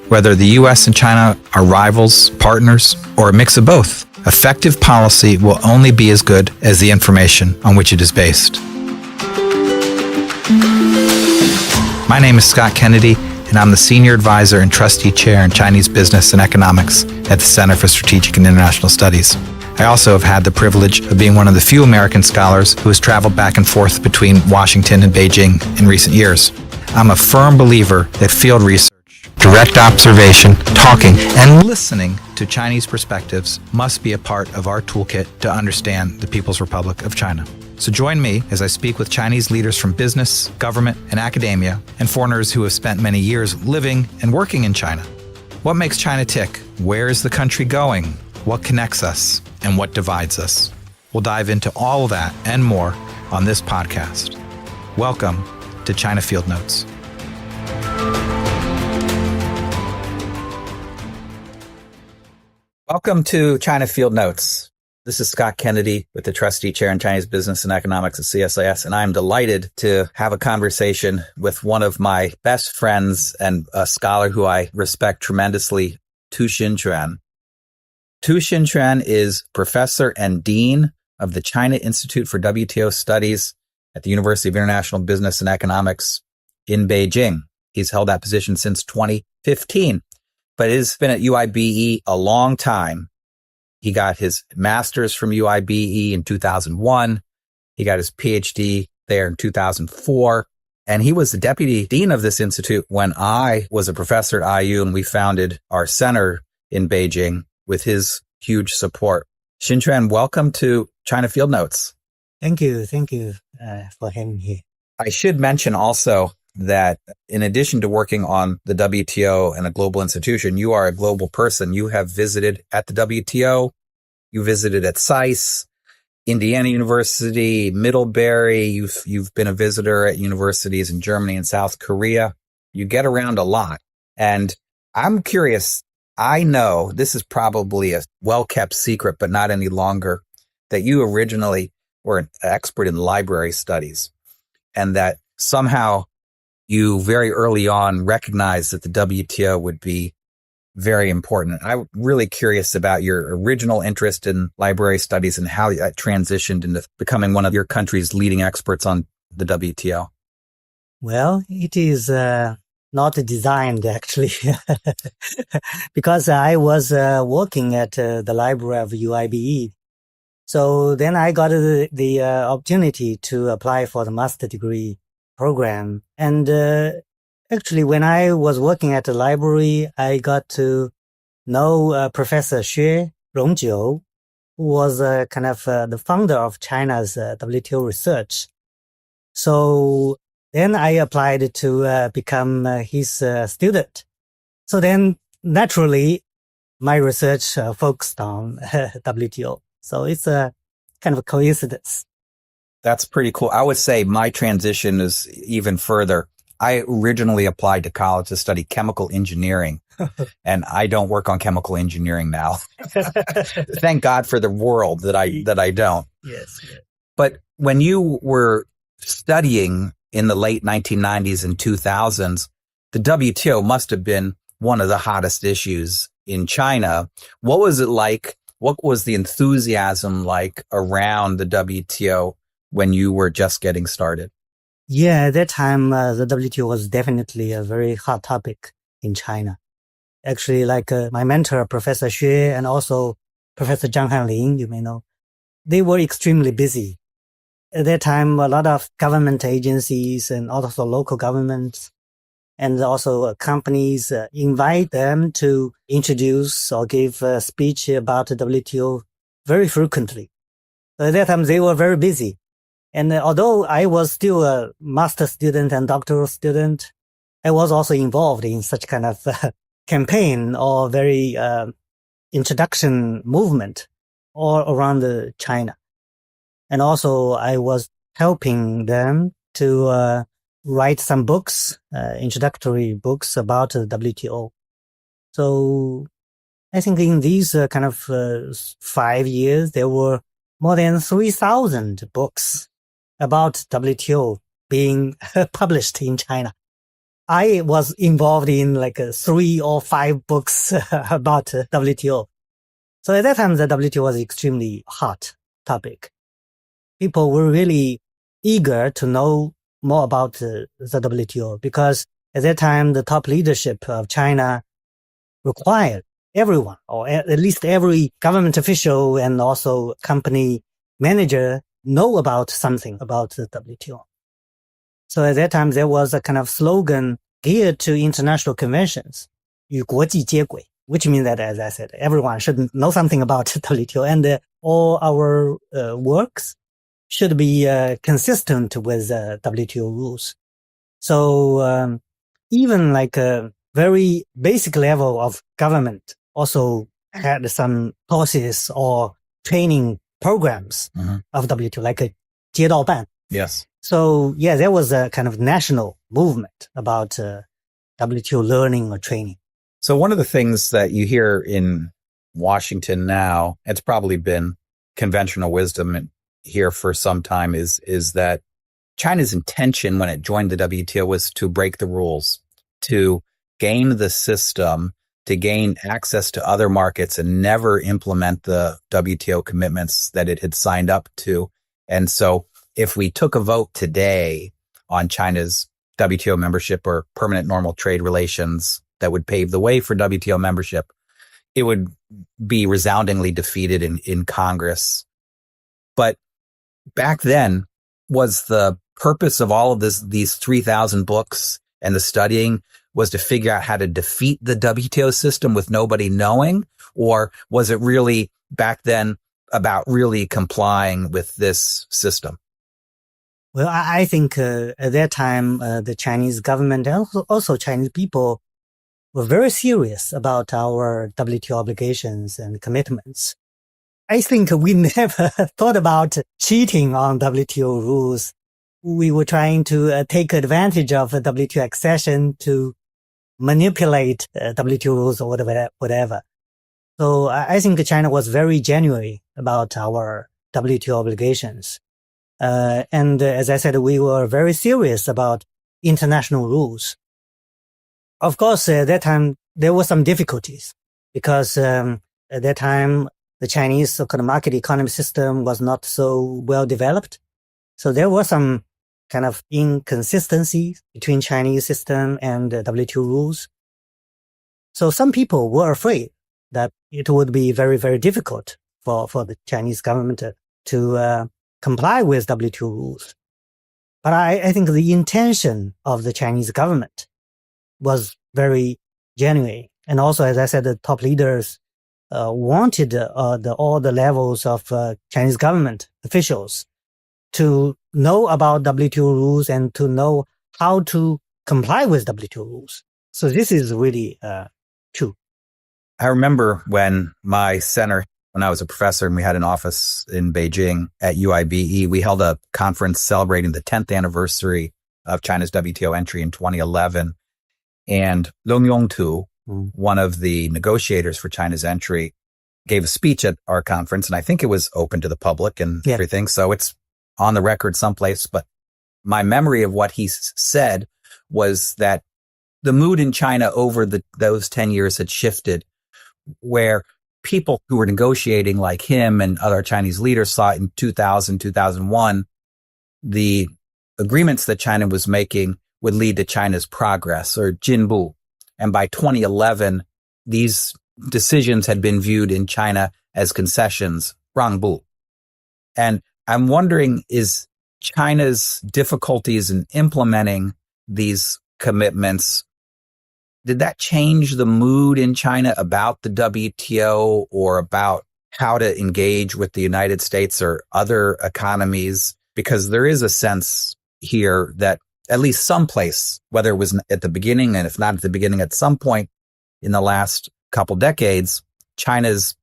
Whether the U.S. and China are rivals, partners, or a mix of both, effective policy will only be as good as the information on which it is based. My name is Scott Kennedy, and I'm the Senior Advisor and Trustee Chair in Chinese Business and Economics at the Center for Strategic and International Studies. I also have had the privilege of being one of the few American scholars who has traveled back and forth between Washington and Beijing in recent years. I'm a firm believer that field research, direct observation, talking, and listening to Chinese perspectives must be a part of our toolkit to understand the People's Republic of China. So join me as I speak with Chinese leaders from business, government, and academia, and foreigners who have spent many years living and working in China. What makes China tick? Where is the country going? What connects us? And what divides us? We'll dive into all of that and more on this podcast. Welcome to China Field Notes. Welcome to China Field Notes. This is Scott Kennedy with the Trustee Chair in Chinese Business and Economics at CSIS, and I'm delighted to have a conversation with one of my best friends and a scholar who I respect tremendously, Tu Xinquan. Tu Xinquan is Professor and Dean of the China Institute for WTO Studies at the University of International Business and Economics in Beijing. He's held that position since 2015. But has been at UIBE a long time. He got his master's from UIBE in 2001. He got his PhD there in 2004. And he was the deputy dean of this institute when I was a professor at IU and we founded our center in Beijing with his huge support. Xinquan, welcome to China Field Notes. Thank you for having me here. I should mention also that in addition to working on the WTO and a global institution, you are a global person. You have visited at the WTO, you visited at SAIS, Indiana University, Middlebury, you've been a visitor at universities in Germany and South Korea. You get around a lot. And I'm curious, I know this is probably a well-kept secret, but not any longer, that you originally were an expert in library studies and that somehow you very early on recognized that the WTO would be very important. I'm really curious about your original interest in library studies and how that transitioned into becoming one of your country's leading experts on the WTO. Well, it is not designed actually, because I was working at the library of UIBE. So then I got the opportunity to apply for the master degree program. And actually, when I was working at the library, I got to know Professor Xue Rongjiu, who was the founder of China's WTO research. So then I applied to become his student. So then naturally, my research focused on WTO. So it's a kind of a coincidence. That's pretty cool. I would say my transition is even further. I originally applied to college to study chemical engineering, and I don't work on chemical engineering now. Thank God for the world that I don't. Yes. But when you were studying in the late 1990s and 2000s, the WTO must have been one of the hottest issues in China. What was it like? What was the enthusiasm like around the WTO when you were just getting started? Yeah, at that time, the WTO was definitely a very hot topic in China. Actually, like my mentor, Professor Xue, and also Professor Zhang Hanlin, you may know, they were extremely busy. At that time, a lot of government agencies and also local governments and also companies invite them to introduce or give a speech about the WTO very frequently. At that time, they were very busy. And although I was still a master student and doctoral student, I was also involved in such kind of campaign or very introduction movement all around China. And also I was helping them to write some books, introductory books about the WTO. So I think in these 5 years, there were more than 3,000 books about WTO being published in China. I was involved in like 3 or 5 books about WTO. So at that time, the WTO was extremely hot topic. People were really eager to know more about the WTO because at that time, the top leadership of China required everyone, or at least every government official and also company manager, know about something about the WTO. So at that time, there was a kind of slogan geared to international conventions, 与国际接轨, which means that, as I said, everyone should know something about WTO, and all our works should be consistent with WTO rules. So even like a very basic level of government also had some courses or training programs of WTO, like a 街道办. Yes. So yeah, there was a kind of national movement about WTO learning or training. So one of the things that you hear in Washington now, it's probably been conventional wisdom here for some time, is that China's intention when it joined the WTO was to break the rules, to game the system, to gain access to other markets and never implement the WTO commitments that it had signed up to. And so if we took a vote today on China's WTO membership or permanent normal trade relations that would pave the way for WTO membership, it would be resoundingly defeated in Congress. But back then, was the purpose of all of these 3,000 books and the studying was to figure out how to defeat the WTO system with nobody knowing? Or was it really back then about really complying with this system? Well, I think at that time, the Chinese government and also Chinese people were very serious about our WTO obligations and commitments. I think we never thought about cheating on WTO rules. We were trying to take advantage of WTO accession to manipulate WTO rules or whatever. So I think China was very genuine about our WTO obligations. And as I said, we were very serious about international rules. Of course, at that time, there were some difficulties because at that time, the Chinese so-called market economy system was not so well developed. So there were some kind of inconsistencies between Chinese system and WTO rules. So some people were afraid that it would be very, very difficult for the Chinese government to comply with WTO rules. But I think the intention of the Chinese government was very genuine. And also, as I said, the top leaders wanted all the levels of Chinese government officials to know about WTO rules and to know how to comply with WTO rules. So this is really true. I remember when my center, when I was a professor and we had an office in Beijing at UIBE, we held a conference celebrating the 10th anniversary of China's WTO entry in 2011. And Long Yongtu, one of the negotiators for China's entry, gave a speech at our conference, and I think it was open to the public and everything. So it's on the record someplace. But my memory of what he said was that the mood in China over those 10 years had shifted, where people who were negotiating like him and other Chinese leaders saw in 2000, 2001, the agreements that China was making would lead to China's progress or jinbu. And by 2011, these decisions had been viewed in China as concessions, rangbu. And I'm wondering, is China's difficulties in implementing these commitments, did that change the mood in China about the WTO or about how to engage with the United States or other economies? Because there is a sense here that at least someplace, whether it was at the beginning and if not at the beginning, at some point in the last couple decades, China's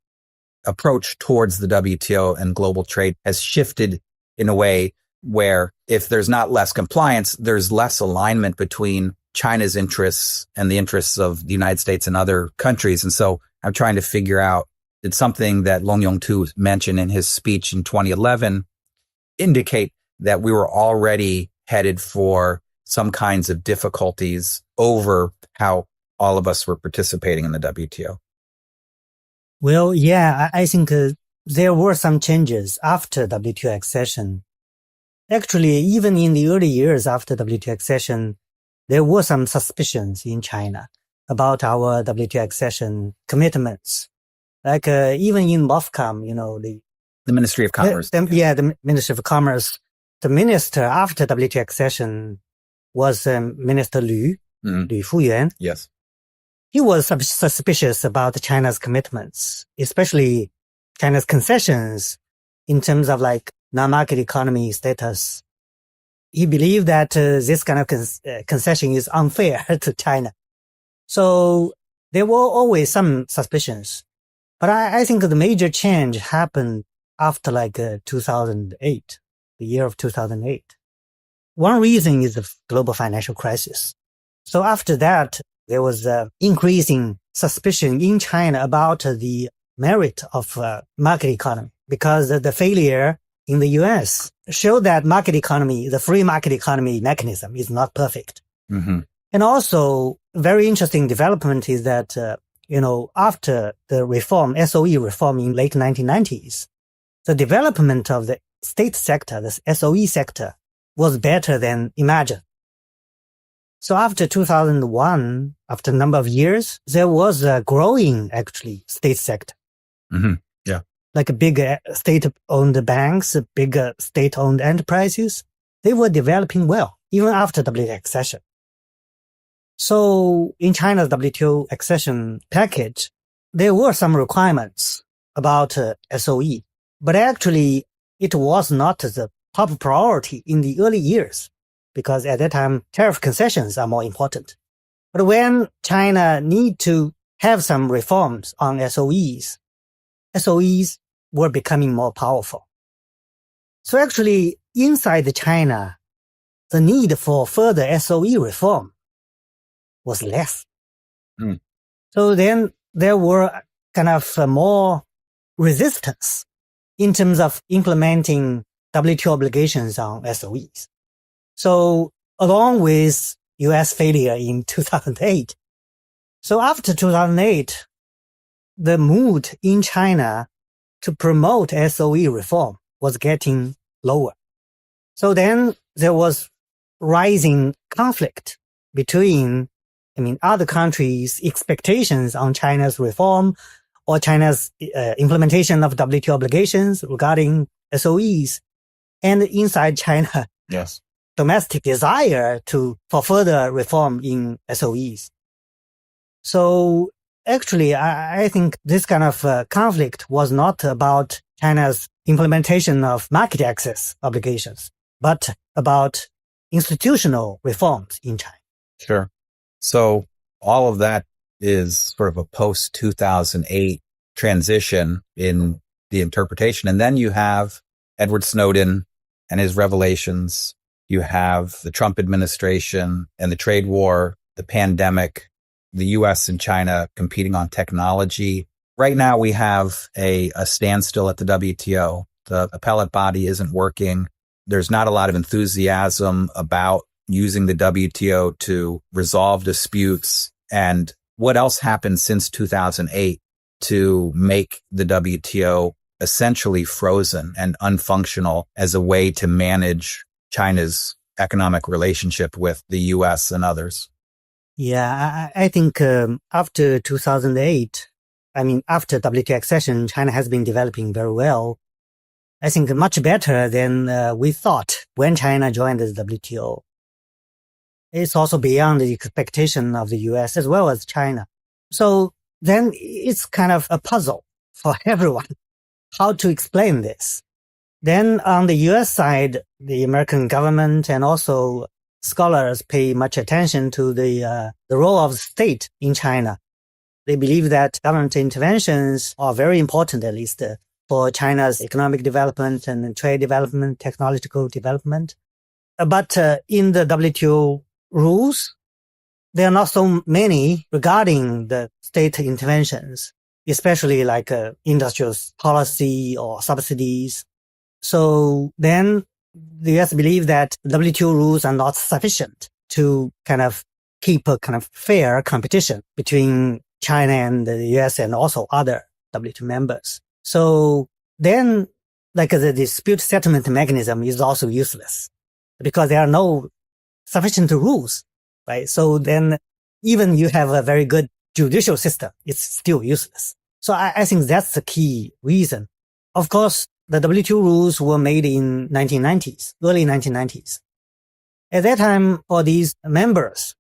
approach towards the WTO and global trade has shifted in a way where if there's not less compliance, there's less alignment between China's interests and the interests of the United States and other countries. And so I'm trying to figure out, did something that Long Yongtu mentioned in his speech in 2011 indicate that we were already headed for some kinds of difficulties over how all of us were participating in the WTO? Well, yeah, I think there were some changes after WTO accession. Actually, even in the early years after WTO accession, there were some suspicions in China about our WTO accession commitments. Like even in MOFCOM, The Ministry of Commerce. The Ministry of Commerce. The minister after WTO accession was Minister Liu Fuyuan. Yes. He was suspicious about China's commitments, especially China's concessions in terms of like non-market economy status. He believed that this kind of concession is unfair to China. So there were always some suspicions. But I think the major change happened after 2008, the year of 2008. One reason is the global financial crisis. So after that, there was increasing suspicion in China about the merit of market economy, because the failure in the US showed that market economy, the free market economy mechanism is not perfect. Mm-hmm. And also, very interesting development is that, after the reform, SOE reform in late 1990s, the development of the state sector, the SOE sector, was better than imagined. So after 2001, after a number of years, there was a growing, actually, state sector. Mm-hmm. Yeah. Like big state-owned banks, big state-owned enterprises, they were developing well, even after WTO accession. So in China's WTO accession package, there were some requirements about SOE, but actually it was not the top priority in the early years, because at that time, tariff concessions are more important. But when China need to have some reforms on SOEs were becoming more powerful. So actually, inside China, the need for further SOE reform was less. Mm. So then there were kind of more resistance in terms of implementing WTO obligations on SOEs. So along with US failure in 2008, so after 2008, the mood in China to promote SOE reform was getting lower. So then there was rising conflict between, other countries' expectations on China's reform or China's implementation of WTO obligations regarding SOEs, and inside China, yes, domestic desire for further reform in SOEs. So actually, I think this kind of conflict was not about China's implementation of market access obligations, but about institutional reforms in China. Sure. So all of that is sort of a post-2008 transition in the interpretation. And then you have Edward Snowden and his revelations. You have the Trump administration and the trade war, the pandemic, the US and China competing on technology. Right now, we have a standstill at the WTO. The appellate body isn't working. There's not a lot of enthusiasm about using the WTO to resolve disputes. And what else happened since 2008 to make the WTO essentially frozen and unfunctional as a way to manage China's economic relationship with the US and others? Yeah, I think after 2008, after WTO accession, China has been developing very well. I think much better than we thought when China joined the WTO. It's also beyond the expectation of the US as well as China. So then it's kind of a puzzle for everyone how to explain this. Then on the US side, the American government and also scholars pay much attention to the role of the state in China. They believe that government interventions are very important, at least for China's economic development and trade development, technological development. But in the WTO rules, there are not so many regarding the state interventions, especially like industrial policy or subsidies. So then the US believe that WTO rules are not sufficient to kind of keep a kind of fair competition between China and the US and also other WTO members. So then like the dispute settlement mechanism is also useless because there are no sufficient rules, right? So then even you have a very good judicial system, it's still useless. So I think that's the key reason. Of course, the WTO rules were made in 1990s, early 1990s. At that time, for these members,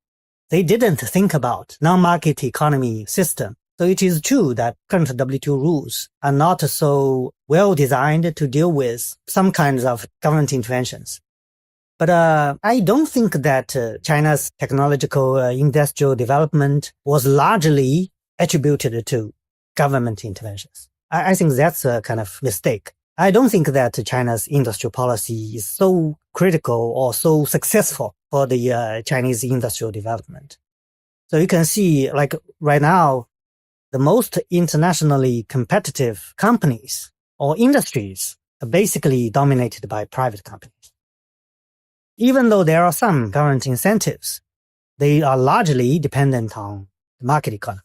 they didn't think about non-market economy system. So it is true that current WTO rules are not so well designed to deal with some kinds of government interventions. But I don't think that China's technological industrial development was largely attributed to government interventions. I think that's a kind of mistake. I don't think that China's industrial policy is so critical or so successful for the Chinese industrial development. So you can see, like right now, the most internationally competitive companies or industries are basically dominated by private companies. Even though there are some government incentives, they are largely dependent on the market economy.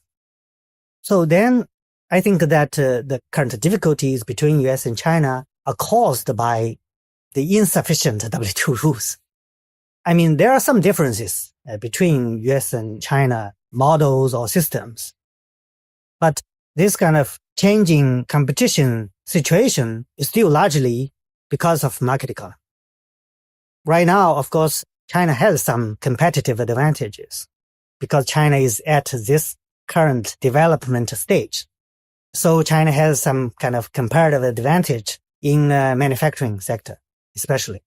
So then I think that the current difficulties between US and China are caused by the insufficient WTO rules. I mean, there are some differences between US and China models or systems, but this kind of changing competition situation is still largely because of market economy. Right now, of course, China has some competitive advantages because China is at this current development stage. So China has some kind of comparative advantage in manufacturing sector, especially.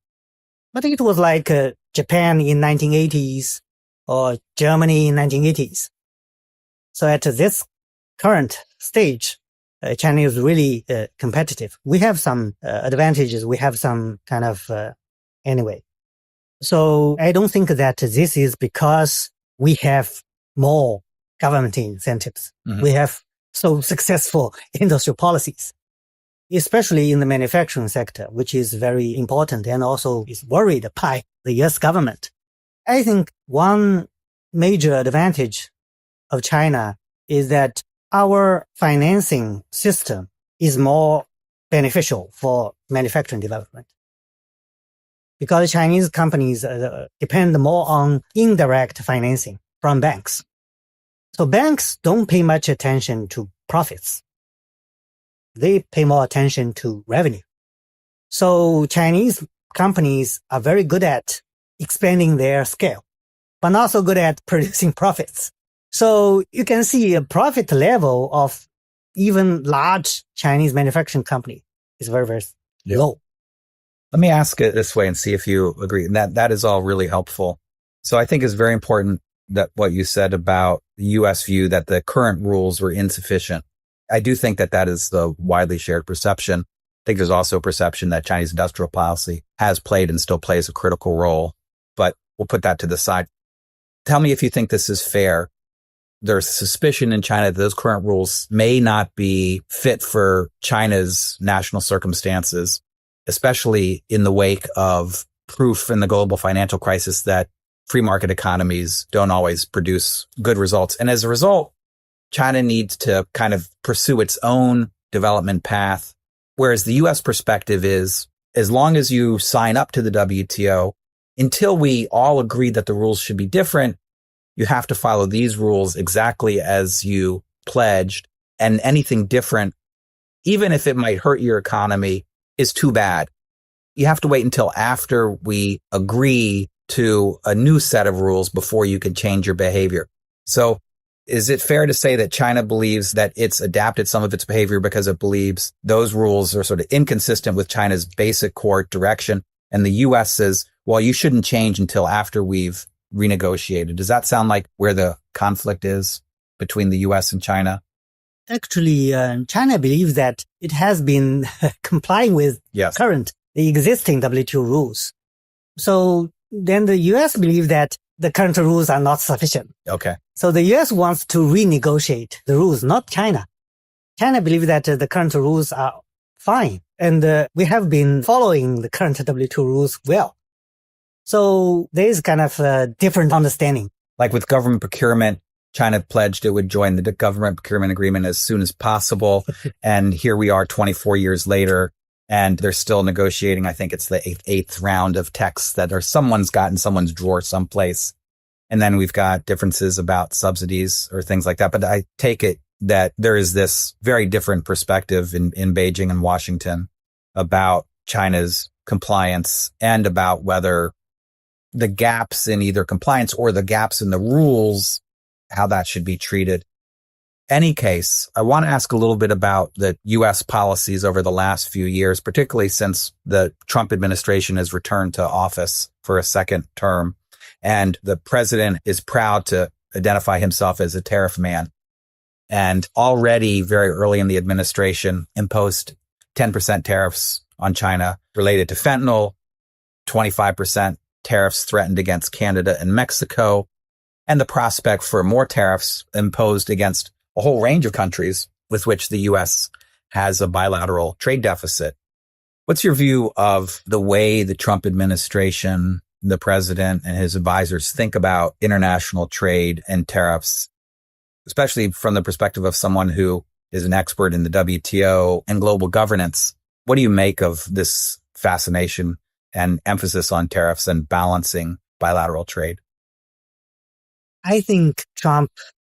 But it was like Japan in 1980s or Germany in 1980s. So at this current stage, China is really competitive. We have some advantages. We have some kind of anyway. So I don't think that this is because we have more government incentives. Mm-hmm. We have so successful industrial policies, especially in the manufacturing sector, which is very important and also is worried by the US government. I think one major advantage of China is that our financing system is more beneficial for manufacturing development. Because Chinese companies depend more on indirect financing from banks. So banks don't pay much attention to profits. They pay more attention to revenue. So Chinese companies are very good at expanding their scale, but not so good at producing profits. So you can see a profit level of even large Chinese manufacturing company is very, very low. Let me ask it this way and see if you agree. And that is all really helpful. So I think it's very important that what you said about the U.S. view that the current rules were insufficient. I do think that is the widely shared perception. I think there's also a perception that Chinese industrial policy has played and still plays a critical role, but we'll put that to the side. Tell me if you think this is fair. There's suspicion in China that those current rules may not be fit for China's national circumstances, especially in the wake of proof in the global financial crisis that free market economies don't always produce good results. And as a result, China needs to kind of pursue its own development path. Whereas the US perspective is, as long as you sign up to the WTO, until we all agree that the rules should be different, you have to follow these rules exactly as you pledged. And anything different, even if it might hurt your economy, is too bad. You have to wait until after we agree to a new set of rules before you can change your behavior. So is it fair to say that China believes that it's adapted some of its behavior because it believes those rules are sort of inconsistent with China's basic core direction? And the US says, well, you shouldn't change until after we've renegotiated. Does that sound like where the conflict is between the US and China? Actually, China believes that it has been complying with the existing WTO rules. So then the US believes that the current rules are not sufficient. Okay. So the US wants to renegotiate the rules, not China. China believes that the current rules are fine. And we have been following the current WTO rules well. So there is kind of a different understanding. Like with government procurement, China pledged it would join the government procurement agreement as soon as possible. And here we are 24 years later, and they're still negotiating. I think it's the eighth round of texts that are someone's got in someone's drawer someplace. And then we've got differences about subsidies or things like that. But I take it that there is this very different perspective in Beijing and Washington about China's compliance and about whether the gaps in either compliance or the gaps in the rules, how that should be treated. Any case, I want to ask a little bit about the U.S. policies over the last few years, particularly since the Trump administration has returned to office for a second term. And the president is proud to identify himself as a tariff man. And already very early in the administration imposed 10% tariffs on China related to fentanyl, 25% tariffs threatened against Canada and Mexico, and the prospect for more tariffs imposed against a whole range of countries with which the U.S. has a bilateral trade deficit. What's your view of the way the Trump administration, the president and his advisors think about international trade and tariffs, especially from the perspective of someone who is an expert in the WTO and global governance? What do you make of this fascination and emphasis on tariffs and balancing bilateral trade? I think Trump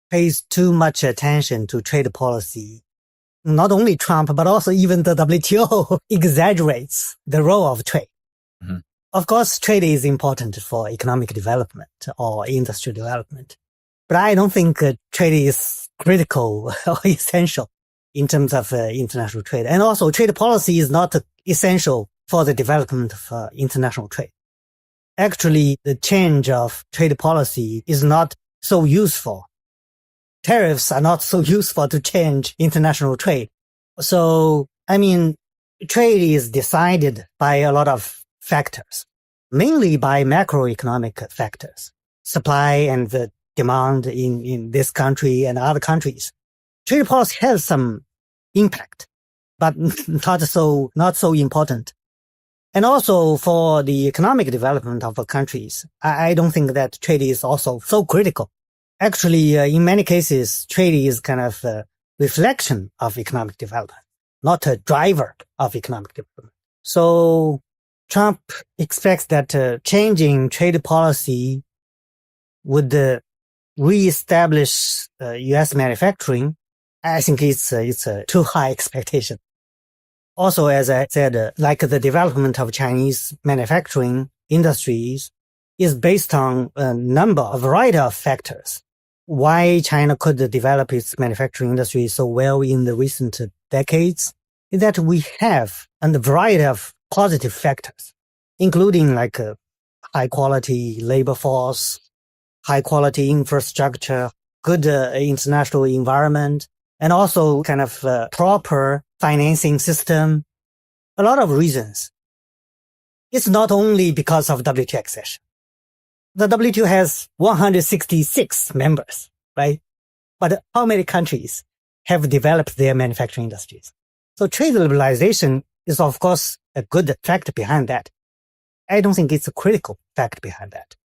pays too much attention to trade policy. Not only Trump, but also even the WTO exaggerates the role of trade. Mm-hmm. Of course, trade is important for economic development or industry development. But I don't think trade is critical or essential in terms of international trade. And also, trade policy is not essential for the development of international trade. Actually, the change of trade policy is not so useful. Tariffs are not so useful to change international trade. So, I mean, trade is decided by a lot of factors, mainly by macroeconomic factors, supply and the demand in this country and other countries. Trade policy has some impact, but not so important. And also for the economic development of countries, I don't think that trade is also so critical. Actually, in many cases, trade is kind of a reflection of economic development, not a driver of economic development. So Trump expects that changing trade policy would reestablish U.S. manufacturing. I think it's a too high expectation. Also, as I said, like the development of Chinese manufacturing industries is based on a variety of factors. Why China could develop its manufacturing industry so well in the recent decades is that we have a variety of positive factors, including like a high quality labor force, high quality infrastructure, good international environment, and also kind of proper financing system. A lot of reasons. It's not only because of WTO accession. The WTO has 166 members, right? But how many countries have developed their manufacturing industries? So trade liberalization is, of course, a good fact behind that. I don't think it's a critical fact behind that.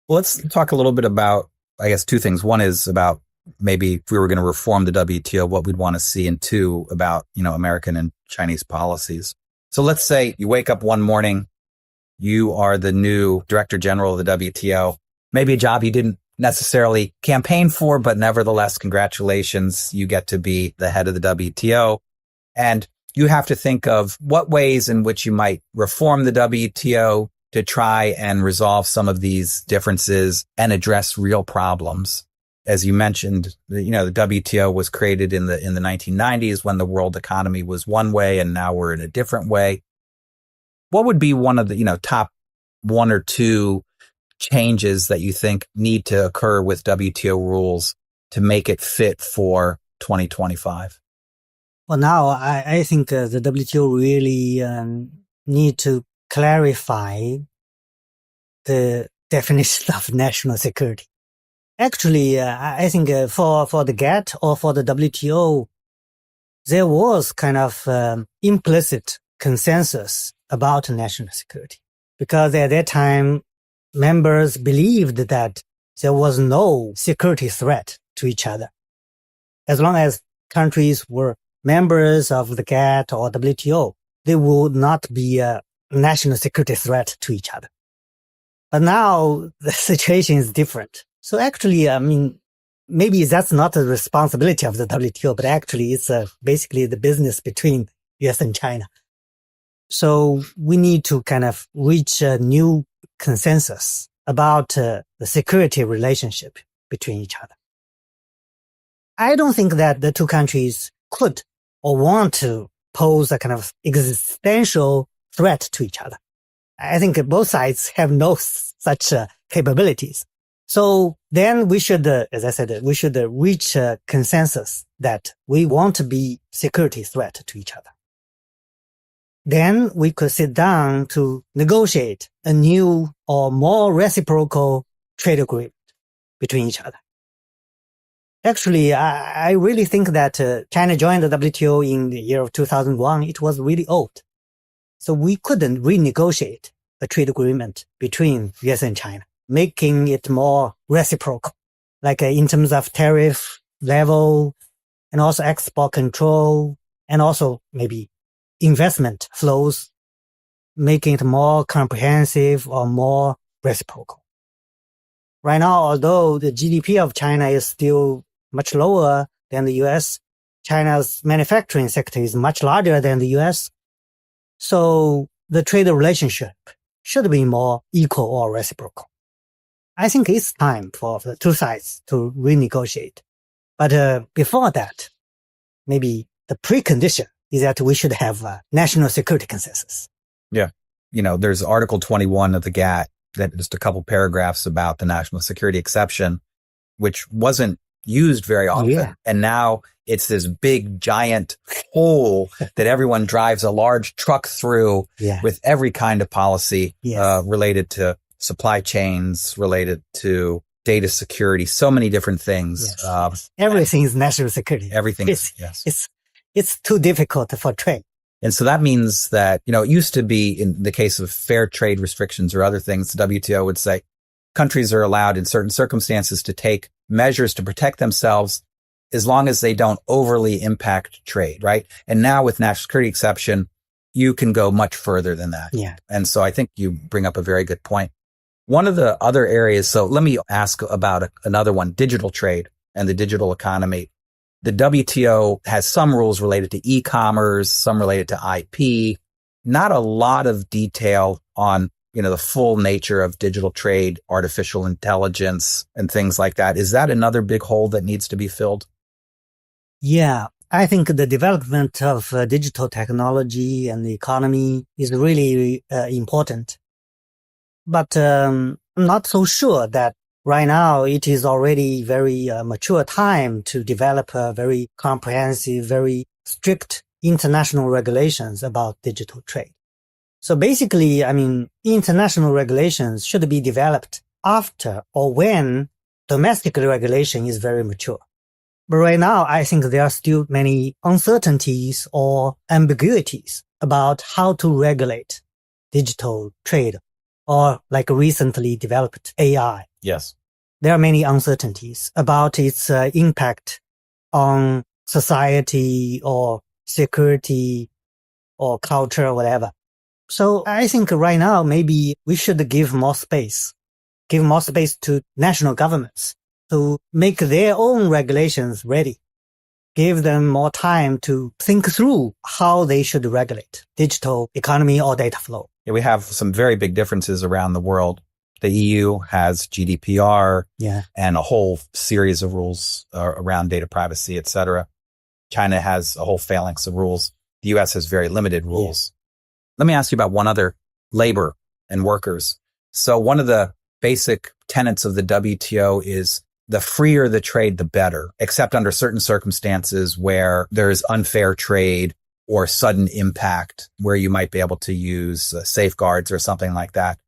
Well, let's talk a little bit about, I guess, two things. One is about maybe if we were going to reform the WTO, what we'd want to see, and two, about, American and Chinese policies. So let's say you wake up one morning, you are the new Director General of the WTO, maybe a job you didn't necessarily campaign for, but nevertheless, congratulations, you get to be the head of the WTO. And you have to think of what ways in which you might reform the WTO to try and resolve some of these differences and address real problems. As you mentioned, the WTO was created in the 1990s when the world economy was one way, and now we're in a different way. What would be one of the, top one or two changes that you think need to occur with WTO rules to make it fit for 2025? Well, now I think the WTO really need to clarify the definition of national security. Actually, I think for the GATT or for the WTO, there was kind of implicit consensus about national security. Because at that time, members believed that there was no security threat to each other. As long as countries were members of the GATT or WTO, they would not be a national security threat to each other. But now the situation is different. So actually, maybe that's not the responsibility of the WTO, but actually it's basically the business between US and China. So we need to kind of reach a new consensus about the security relationship between each other. I don't think that the two countries could or want to pose a kind of existential threat to each other. I think both sides have no such capabilities. So then we should, as I said, we should reach a consensus that we want to be security threat to each other. Then we could sit down to negotiate a new or more reciprocal trade agreement between each other. Actually, I really think that China joined the WTO in the year of 2001. It was really old. So we couldn't renegotiate a trade agreement between US and China, making it more reciprocal, like in terms of tariff level and also export control and also maybe investment flows, making it more comprehensive or more reciprocal. Right now, although the GDP of China is still much lower than the US, China's manufacturing sector is much larger than the US. So the trade relationship should be more equal or reciprocal. I think it's time for the two sides to renegotiate. But before that, maybe the precondition is that we should have a national security consensus. Yeah. There's Article 21 of the GATT that just a couple paragraphs about the national security exception, which wasn't used very often. Yeah. And now it's this big giant hole that everyone drives a large truck through with every kind of policy related to supply chains, related to data security, so many different things. Everything is national security. Everything. It's too difficult for trade. And so that means that, it used to be in the case of fair trade restrictions or other things, the WTO would say countries are allowed in certain circumstances to take measures to protect themselves as long as they don't overly impact trade, right? And now with national security exception, you can go much further than that. Yeah. And so I think you bring up a very good point. One of the other areas, so let me ask about another one, digital trade and the digital economy. The WTO has some rules related to e-commerce, some related to IP, not a lot of detail on, the full nature of digital trade, artificial intelligence, and things like that. Is that another big hole that needs to be filled? Yeah, I think the development of digital technology and the economy is really important. But I'm not so sure that right now it is already very mature time to develop a very comprehensive, very strict international regulations about digital trade. So basically, international regulations should be developed after or when domestic regulation is very mature. But right now, I think there are still many uncertainties or ambiguities about how to regulate digital trade or like recently developed AI. Yes. There are many uncertainties about its impact on society or security or culture or whatever. So I think right now, maybe we should give more space to national governments to make their own regulations ready. Give them more time to think through how they should regulate digital economy or data flow. Yeah, we have some very big differences around the world. The EU has GDPR and a whole series of rules around data privacy, et cetera. China has a whole phalanx of rules. The US has very limited rules. Let me ask you about one other, labor and workers. So one of the basic tenets of the WTO is the freer the trade, the better, except under certain circumstances where there's unfair trade or sudden impact where you might be able to use safeguards or something like that.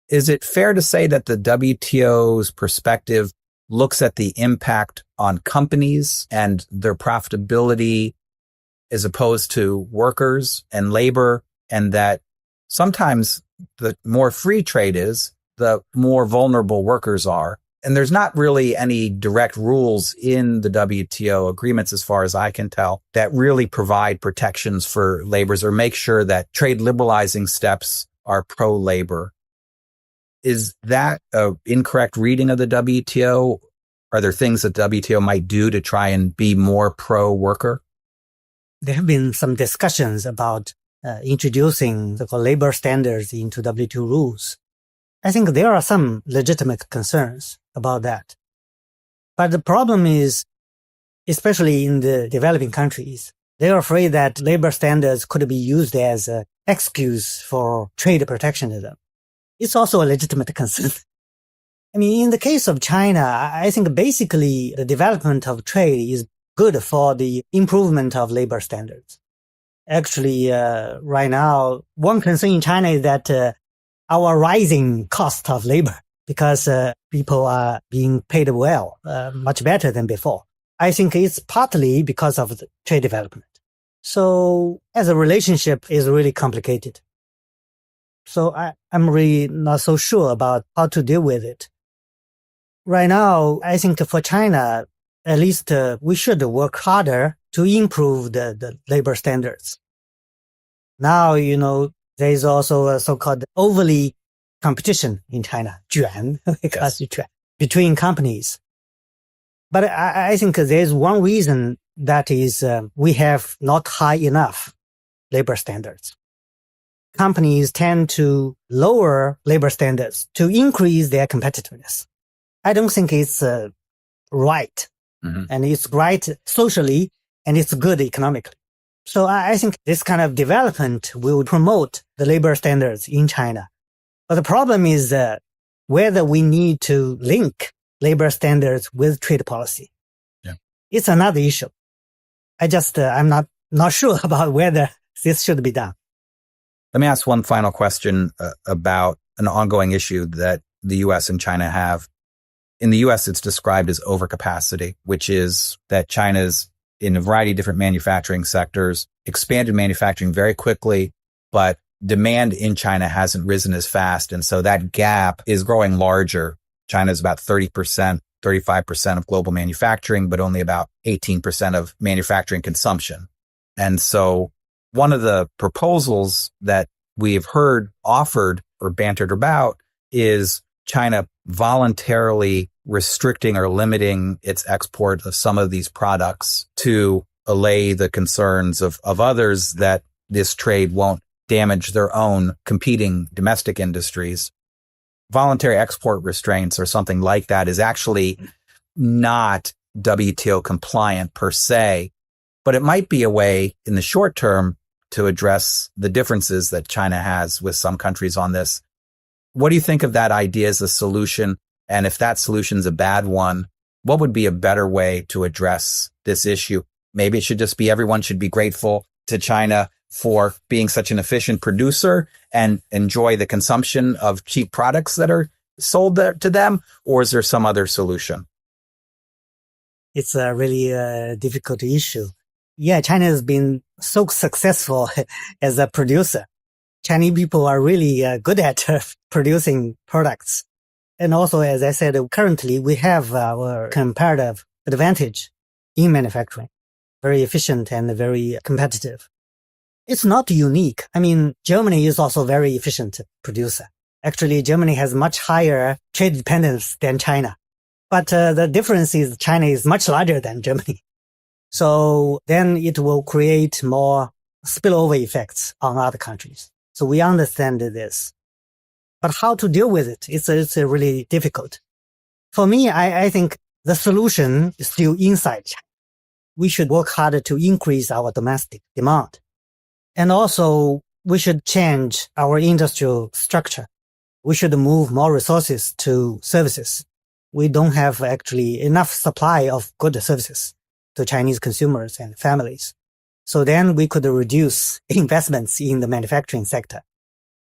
Is it fair to say that the WTO's perspective looks at the impact on companies and their profitability as opposed to workers and labor, and that sometimes the more free trade is, the more vulnerable workers are. And there's not really any direct rules in the WTO agreements, as far as I can tell, that really provide protections for laborers or make sure that trade liberalizing steps are pro-labor. Is that an incorrect reading of the WTO? Are there things that WTO might do to try and be more pro-worker? There have been some discussions about introducing the labor standards into WTO rules. I think there are some legitimate concerns about that. But the problem is, especially in the developing countries, they are afraid that labor standards could be used as an excuse for trade protectionism. It's also a legitimate concern. I mean, in the case of China, I think basically the development of trade is good for the improvement of labor standards. Actually, right now, one concern in China is that our rising cost of labor, because people are being paid well, much better than before. I think it's partly because of the trade development. So as a relationship is really complicated. So I'm really not so sure about how to deal with it. Right now, I think for China, at least we should work harder to improve the labor standards. Now, there is also a so-called overly competition in China, 卷, because yes. Between companies. But I think there's one reason that is we have not high enough labor standards. Companies tend to lower labor standards to increase their competitiveness. I don't think it's right. Mm-hmm. And it's right socially and it's good economically. So I think this kind of development will promote the labor standards in China. But the problem is whether we need to link labor standards with trade policy. Yeah. It's another issue. I'm not sure about whether this should be done. Let me ask one final question about an ongoing issue that the U.S. and China have. In the U.S., it's described as overcapacity, which is that China's in a variety of different manufacturing sectors, expanded manufacturing very quickly, but demand in China hasn't risen as fast. And so that gap is growing larger. China's about 30%, 35% of global manufacturing, but only about 18% of manufacturing consumption. And so one of the proposals that we have heard offered or bantered about is China voluntarily restricting or limiting its export of some of these products to allay the concerns of others that this trade won't damage their own competing domestic industries. Voluntary export restraints or something like that is actually not WTO compliant per se, but it might be a way in the short term to address the differences that China has with some countries on this. What do you think of that idea as a solution? And if that solution is a bad one, what would be a better way to address this issue? Maybe it should just be everyone should be grateful to China for being such an efficient producer and enjoy the consumption of cheap products that are sold to them? Or is there some other solution? It's a really difficult issue. Yeah, China has been so successful as a producer. Chinese people are really good at producing products. And also, as I said, currently we have our comparative advantage in manufacturing, very efficient and very competitive. It's not unique. I mean, Germany is also a very efficient producer. Actually, Germany has much higher trade dependence than China. But the difference is China is much larger than Germany. So then it will create more spillover effects on other countries. So we understand this. But how to deal with it? It's really difficult. For me, I think the solution is still inside China. We should work harder to increase our domestic demand. And also, we should change our industrial structure. We should move more resources to services. We don't have actually enough supply of good services to Chinese consumers and families. So then we could reduce investments in the manufacturing sector.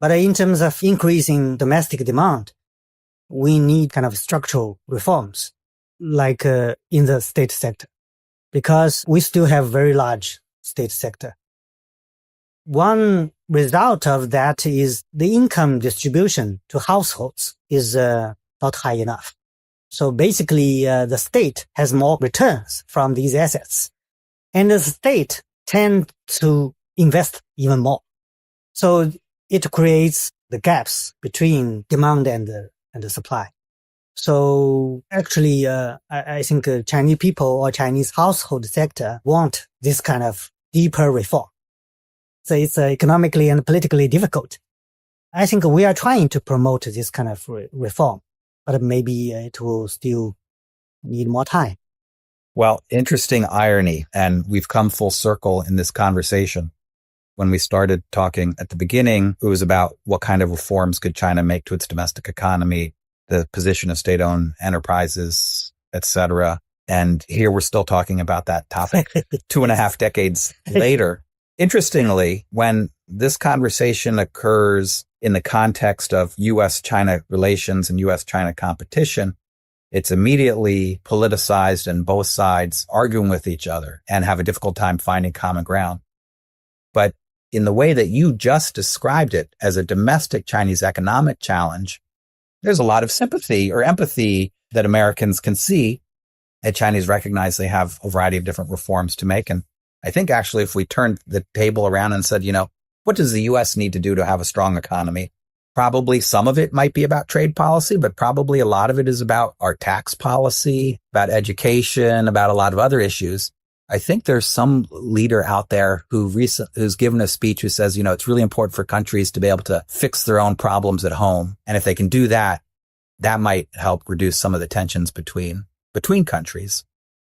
But in terms of increasing domestic demand, we need kind of structural reforms, like in the state sector, because we still have very large state sector. One result of that is the income distribution to households is not high enough. So basically, the state has more returns from these assets, and the state tend to invest even more. So it creates the gaps between demand and the supply. So actually, I think Chinese people or Chinese household sector want this kind of deeper reform. So it's economically and politically difficult. I think we are trying to promote this kind of reform, but maybe it will still need more time. Well, interesting irony, and we've come full circle in this conversation. When we started talking at the beginning, it was about what kind of reforms could China make to its domestic economy, the position of state-owned enterprises, etc. And here we're still talking about that topic 2.5 decades later. Interestingly, when this conversation occurs in the context of U.S.-China relations and U.S.-China competition, it's immediately politicized and both sides arguing with each other and have a difficult time finding common ground. But in the way that you just described it as a domestic Chinese economic challenge, there's a lot of sympathy or empathy that Americans can see that Chinese recognize they have a variety of different reforms to make. And I think actually if we turned the table around and said, what does the U.S. need to do to have a strong economy? Probably some of it might be about trade policy, but probably a lot of it is about our tax policy, about education, about a lot of other issues. I think there's some leader out there who's given a speech who says, it's really important for countries to be able to fix their own problems at home. And if they can do that, that might help reduce some of the tensions between countries.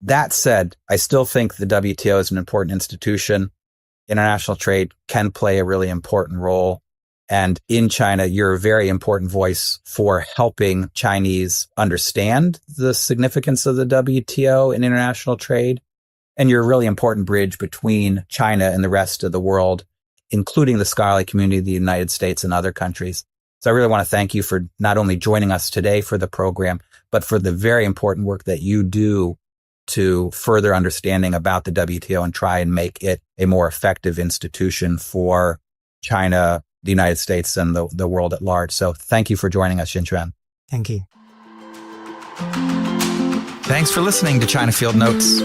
That said, I still think the WTO is an important institution. International trade can play a really important role. And in China, you're a very important voice for helping Chinese understand the significance of the WTO in international trade. And you're a really important bridge between China and the rest of the world, including the scholarly community of the United States and other countries. So I really want to thank you for not only joining us today for the program, but for the very important work that you do to further understanding about the WTO and try and make it a more effective institution for China, the United States, and the world at large. So thank you for joining us, Xinquan. Thank you. Thanks for listening to China Field Notes.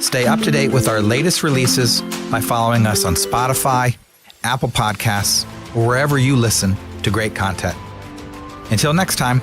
Stay up to date with our latest releases by following us on Spotify, Apple Podcasts, or wherever you listen to great content. Until next time,